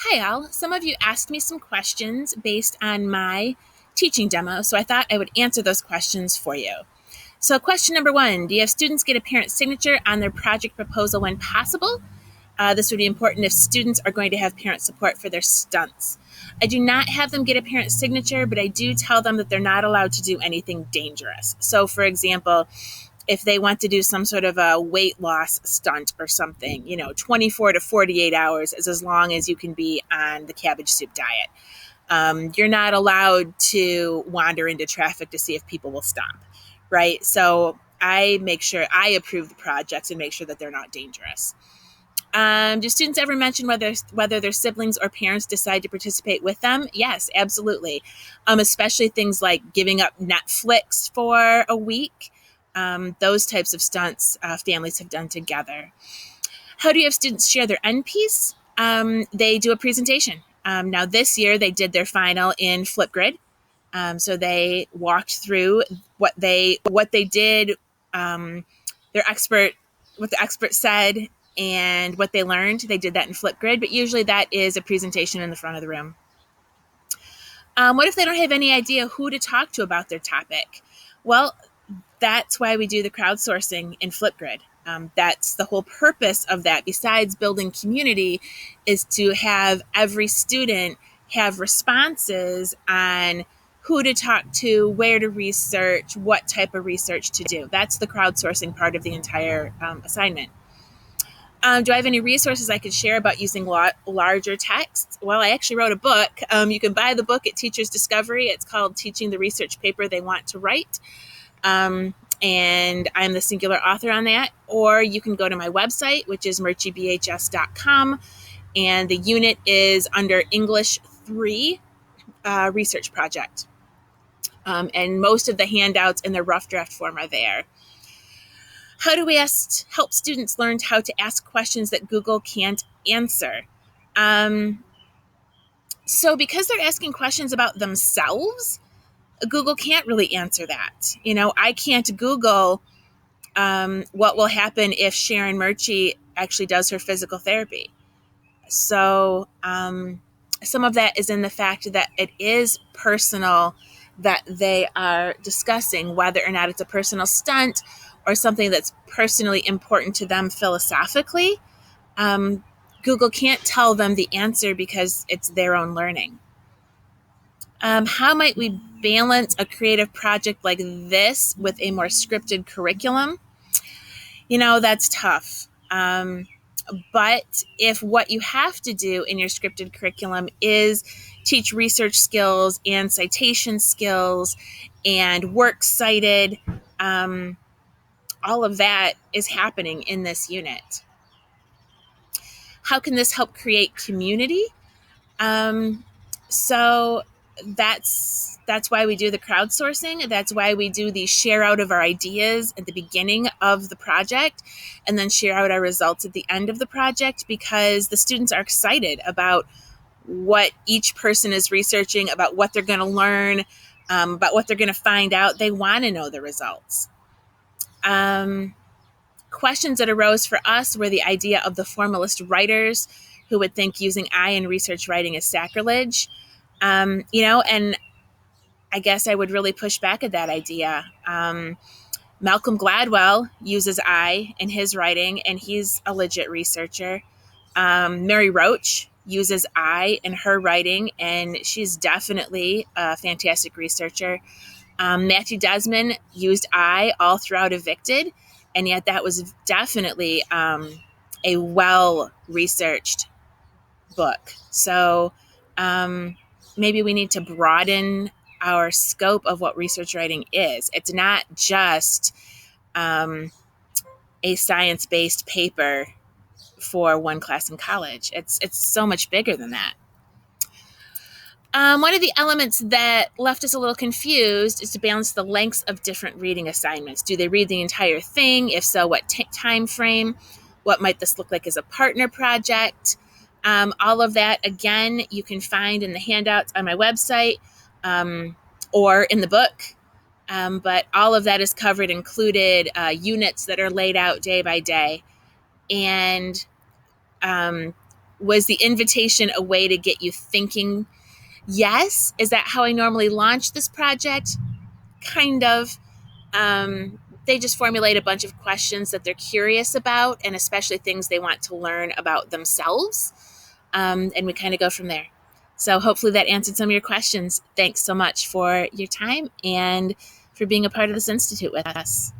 Hi, all. Some of you asked me some questions based on my teaching demo, so I thought I would answer those questions for you. So, question number one: do you have students get a parent signature on their project proposal when possible? This would be important if students are going to have parent support for their stunts. I do not have them get a parent signature, but I do tell them that they're not allowed to do anything dangerous. So, for example, if they want to do some sort of a weight loss stunt or something, 24 to 48 hours is as long as you can be on the cabbage soup diet. You're not allowed to wander into traffic to see if people will stop, right? So I make sure I approve the projects and make sure that they're not dangerous. Do students ever mention whether their siblings or parents decide to participate with them? Yes, absolutely. Especially things like giving up Netflix for a week. Those types of stunts families have done together. How do you have students share their end piece? They do a presentation. Now this year they did their final in Flipgrid. So they walked through what they did, their expert, what the expert said, and what they learned. They did that in Flipgrid, but usually that is a presentation in the front of the room. What if they don't have any idea who to talk to about their topic? Well, that's why we do the crowdsourcing in Flipgrid. That's the whole purpose of that, besides building community, is to have every student have responses on who to talk to, where to research, what type of research to do. That's the crowdsourcing part of the entire assignment. Do I have any resources I could share about using larger texts? Well, I actually wrote a book. You can buy the book at Teachers Discovery. It's called Teaching the Research Paper They Want to Write. And I'm the singular author on that. Or you can go to my website, which is merchibhs.com. And the unit is under English 3 Research Project. And most of the handouts in the rough draft form are there. How do we help students learn how to ask questions that Google can't answer? So because they're asking questions about themselves, Google can't really answer that. I can't Google what will happen if Sharon Murchie actually does her physical therapy. So some of that is in the fact that it is personal, that they are discussing whether or not it's a personal stunt or something that's personally important to them philosophically. Google can't tell them the answer because it's their own learning. How might we balance a creative project like this with a more scripted curriculum? That's tough. But if what you have to do in your scripted curriculum is teach research skills and citation skills and works cited, all of that is happening in this unit. How can this help create community? So that's why we do the crowdsourcing. That's why we do the share out of our ideas at the beginning of the project and then share out our results at the end of the project, because the students are excited about what each person is researching, about what they're going to learn, about what they're going to find out. They want to know the results. Questions that arose for us were the idea of the formalist writers who would think using I in research writing is sacrilege. And I guess I would really push back at that idea. Malcolm Gladwell uses I in his writing, and he's a legit researcher. Mary Roach uses I in her writing, and she's definitely a fantastic researcher. Matthew Desmond used I all throughout Evicted, and yet that was definitely a well-researched book. So maybe we need to broaden our scope of what research writing is. It's not just a science-based paper for one class in college. It's so much bigger than that. One of the elements that left us a little confused is to balance the lengths of different reading assignments. Do they read the entire thing? If so, what time frame? What might this look like as a partner project? All of that, again, you can find in the handouts on my website or in the book. But all of that is covered, included units that are laid out day by day. And Was the invitation a way to get you thinking? Yes. Is that how I normally launch this project? Kind of. They just formulate a bunch of questions that they're curious about, and especially things they want to learn about themselves. And we kind of go from there. So hopefully that answered some of your questions. Thanks so much for your time and for being a part of this institute with us.